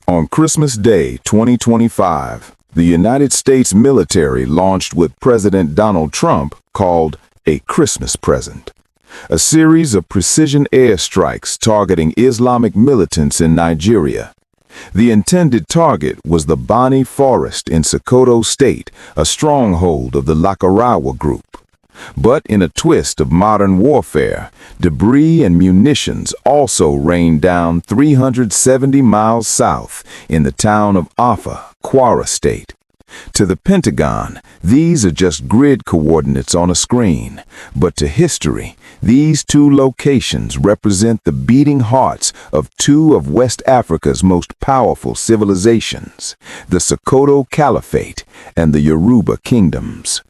On Christmas Day 2025, the United States military launched what President Donald Trump called a Christmas present, a series of precision airstrikes targeting Islamic militants in Nigeria. The intended target was the Bani Forest in Sokoto State, a stronghold of the Lugard group. But in a twist of modern warfare, debris and munitions also rained down 370 miles south in the town of Offa, Kwara State. To the Pentagon, these are just grid coordinates on a screen, but to history, these two locations represent the beating hearts of two of West Africa's most powerful civilizations, the Sokoto Caliphate and the Yoruba kingdoms.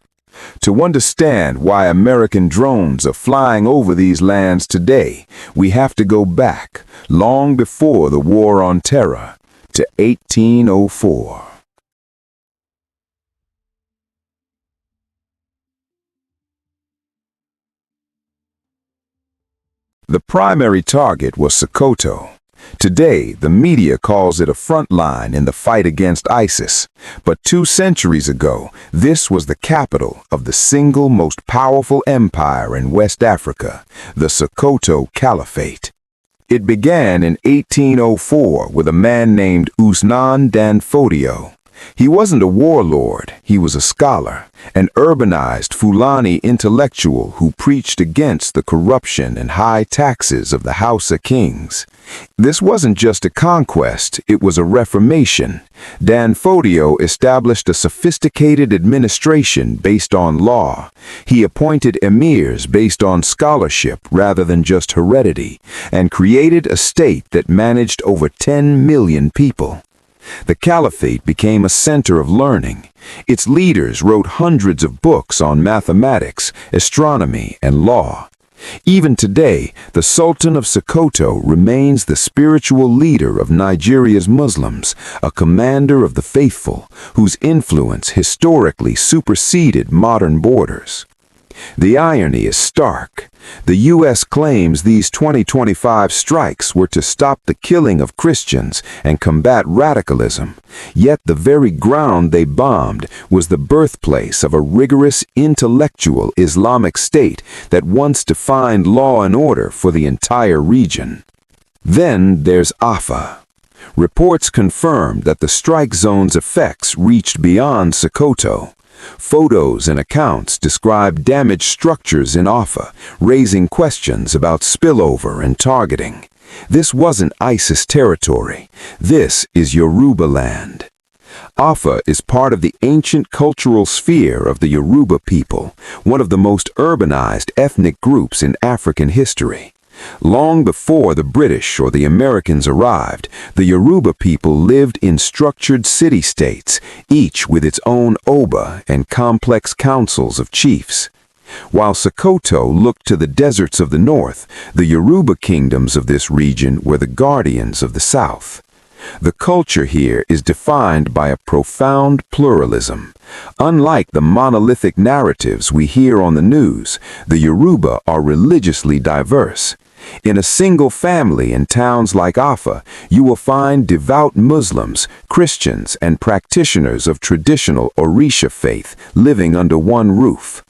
To understand why American drones are flying over these lands today, we have to go back, long before the War on Terror, to 1804. The primary target was Sokoto. Today, the media calls it a front line in the fight against ISIS. But 2 centuries ago, this was the capital of the single most powerful empire in West Africa, the Sokoto Caliphate. It began in 1804 with a man named Usman Dan Fodio. He wasn't a warlord, he was a scholar, an urbanized Fulani intellectual who preached against the corruption and high taxes of the Hausa kings. This wasn't just a conquest, it was a reformation. Dan Fodio established a sophisticated administration based on law. He appointed emirs based on scholarship rather than just heredity, and created a state that managed over 10 million people. The Caliphate became a center of learning. Its leaders wrote hundreds of books on mathematics, astronomy, and law. Even today, the Sultan of Sokoto remains the spiritual leader of Nigeria's Muslims, a commander of the faithful, whose influence historically superseded modern borders. The irony is stark. The U.S. claims these 2025 strikes were to stop the killing of Christians and combat radicalism, yet the very ground they bombed was the birthplace of a rigorous intellectual Islamic state that once defined law and order for the entire region. Then there's Offa. Reports confirmed that the strike zone's effects reached beyond Sokoto. Photos and accounts describe damaged structures in Offa, raising questions about spillover and targeting. This wasn't ISIS territory. This is Yoruba land. Offa is part of the ancient cultural sphere of the Yoruba people, one of the most urbanized ethnic groups in African history. Long before the British or the Americans arrived, the Yoruba people lived in structured city-states, each with its own Oba and complex councils of chiefs. While Sokoto looked to the deserts of the north, the Yoruba kingdoms of this region were the guardians of the south. The culture here is defined by a profound pluralism. Unlike the monolithic narratives we hear on the news, the Yoruba are religiously diverse. In a single family in towns like Offa, you will find devout Muslims, Christians, and practitioners of traditional Orisha faith living under one roof.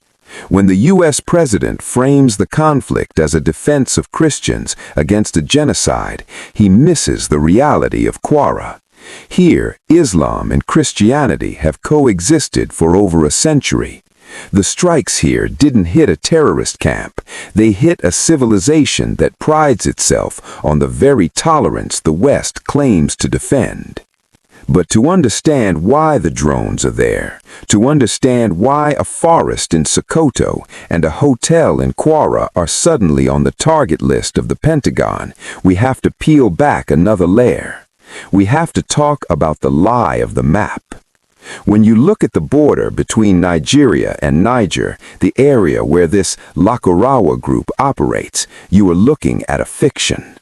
When the U.S. president frames the conflict as a defense of Christians against a genocide, he misses the reality of Kwara. Here, Islam and Christianity have coexisted for over a century. The strikes here didn't hit a terrorist camp. They hit a civilization that prides itself on the very tolerance the West claims to defend. But to understand why the drones are there, to understand why a forest in Sokoto and a hotel in Kwara are suddenly on the target list of the Pentagon, we have to peel back another layer. We have to talk about the lie of the map. When you look at the border between Nigeria and Niger, the area where this Lugard group operates, you are looking at a fiction.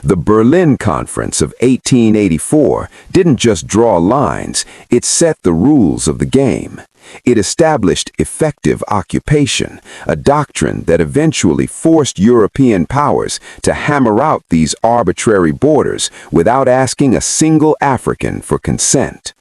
The Berlin Conference of 1884 didn't just draw lines, it set the rules of the game. It established effective occupation, a doctrine that eventually forced European powers to hammer out these arbitrary borders without asking a single African for consent.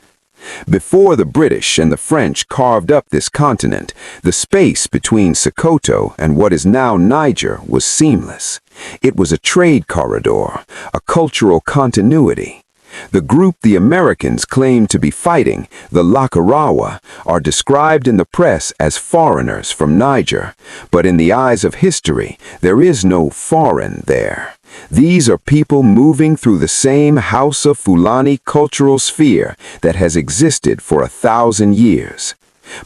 Before the British and the French carved up this continent, the space between Sokoto and what is now Niger was seamless. It was a trade corridor, a cultural continuity. The group the Americans claimed to be fighting, the Lakurawa, are described in the press as foreigners from Niger, but in the eyes of history, there is no foreign there. These are people moving through the same Hausa-Fulani cultural sphere that has existed for 1,000 years.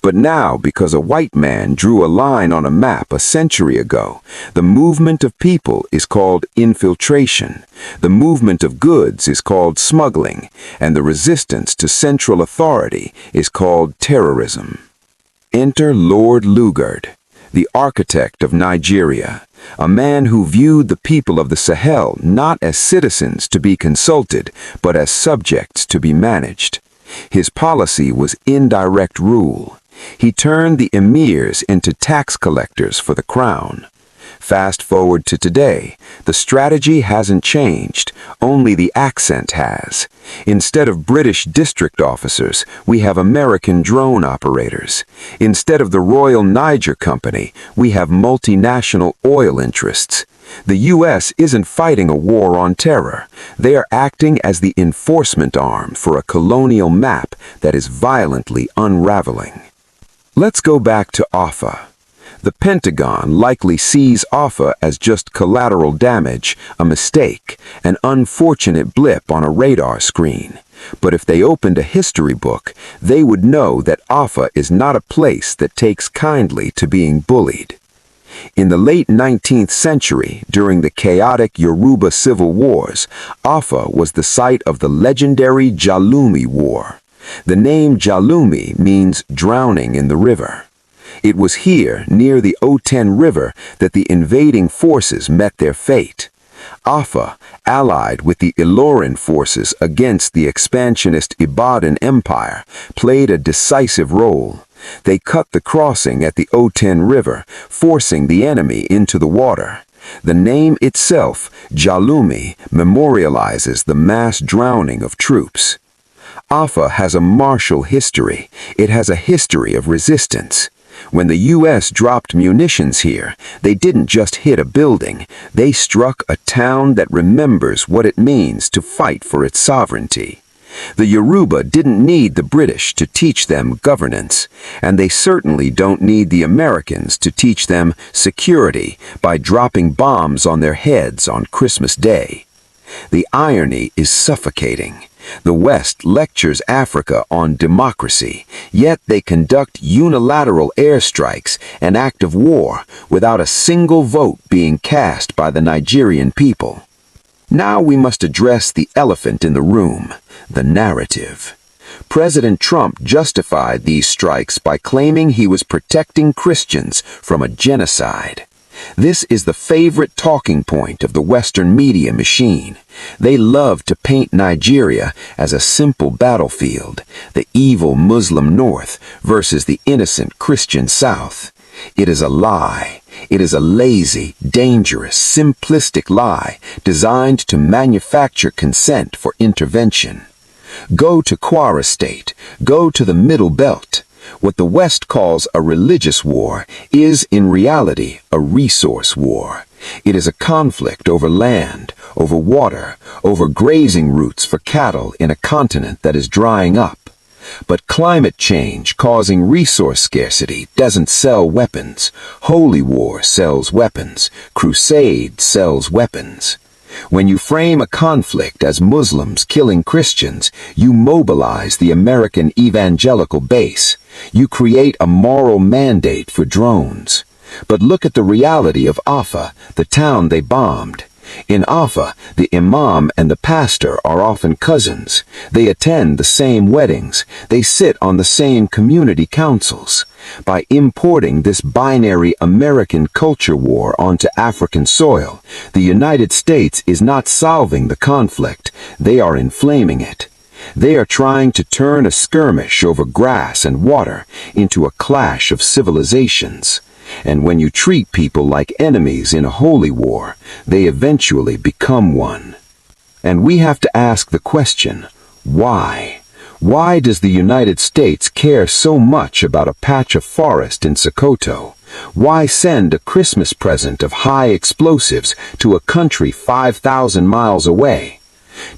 But now, because a white man drew a line on a map a century ago, the movement of people is called infiltration, the movement of goods is called smuggling, and the resistance to central authority is called terrorism. Enter Lord Lugard, the architect of Nigeria, a man who viewed the people of the Sahel not as citizens to be consulted, but as subjects to be managed. His policy was indirect rule. He turned the emirs into tax collectors for the crown. Fast forward to today, the strategy hasn't changed, only the accent has. Instead of British district officers, we have American drone operators. Instead of the Royal Niger Company, we have multinational oil interests. The U.S. isn't fighting a war on terror. They are acting as the enforcement arm for a colonial map that is violently unraveling. Let's go back to Offa. The Pentagon likely sees Offa as just collateral damage, a mistake, an unfortunate blip on a radar screen. But if they opened a history book, they would know that Offa is not a place that takes kindly to being bullied. In the late 19th century, during the chaotic Yoruba civil wars, Offa was the site of the legendary Jalumi War. The name Jalumi means drowning in the river. It was here, near the Oten River, that the invading forces met their fate. Offa, allied with the Iloran forces against the expansionist Ibadan Empire, played a decisive role. They cut the crossing at the Oten River, forcing the enemy into the water. The name itself, Jalumi, memorializes the mass drowning of troops. Offa has a martial history. It has a history of resistance. When the U.S. dropped munitions here, they didn't just hit a building, they struck a town that remembers what it means to fight for its sovereignty. The Yoruba didn't need the British to teach them governance, and they certainly don't need the Americans to teach them security by dropping bombs on their heads on Christmas Day. The irony is suffocating. The West lectures Africa on democracy, yet they conduct unilateral airstrikes, an act of war, without a single vote being cast by the Nigerian people. Now we must address the elephant in the room, the narrative. President Trump justified these strikes by claiming he was protecting Christians from a genocide. This is the favorite talking point of the Western media machine. They love to paint Nigeria as a simple battlefield, the evil Muslim North versus the innocent Christian South. It is a lie. It is a lazy, dangerous, simplistic lie designed to manufacture consent for intervention. Go to Kwara State. Go to the Middle Belt. What the West calls a religious war is, in reality, a resource war. It is a conflict over land, over water, over grazing routes for cattle in a continent that is drying up. But climate change causing resource scarcity doesn't sell weapons. Holy war sells weapons. Crusade sells weapons. When you frame a conflict as Muslims killing Christians, you mobilize the American evangelical base. You create a moral mandate for drones. But look at the reality of Offa, the town they bombed. In Offa, the imam and the pastor are often cousins. They attend the same weddings. They sit on the same community councils. By importing this binary American culture war onto African soil, the United States is not solving the conflict. They are inflaming it. They are trying to turn a skirmish over grass and water into a clash of civilizations. And when you treat people like enemies in a holy war, they eventually become one. And we have to ask the question, why? Why does the United States care so much about a patch of forest in Sokoto? Why send a Christmas present of high explosives to a country 5,000 miles away?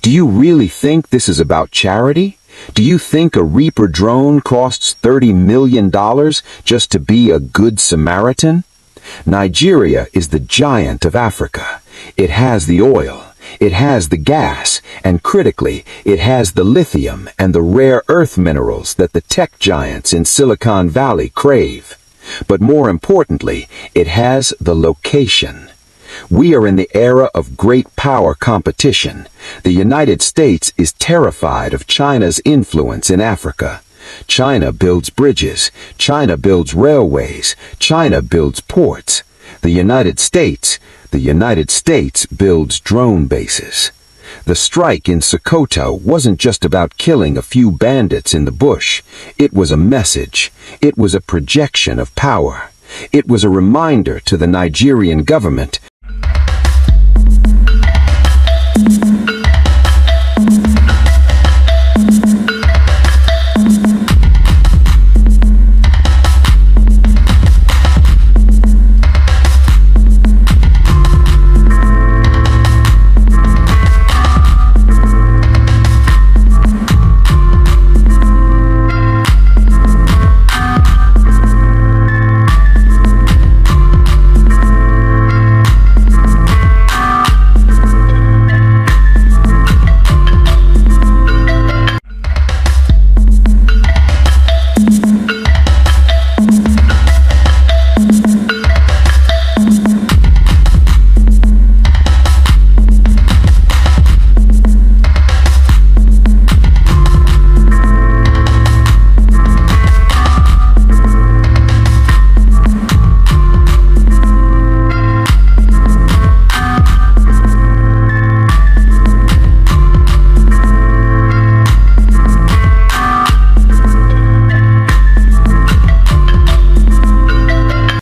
Do you really think this is about charity? Do you think a Reaper drone costs $30 million just to be a good Samaritan? Nigeria is the giant of Africa. It has the oil, it has the gas, and critically, it has the lithium and the rare earth minerals that the tech giants in Silicon Valley crave. But more importantly, it has the location. We are in the era of great power competition. The United States is terrified of China's influence in Africa. China builds bridges. China builds railways. China builds ports. The United States builds drone bases. The strike in Sokoto wasn't just about killing a few bandits in the bush. It was a message. It was a projection of power. It was a reminder to the Nigerian government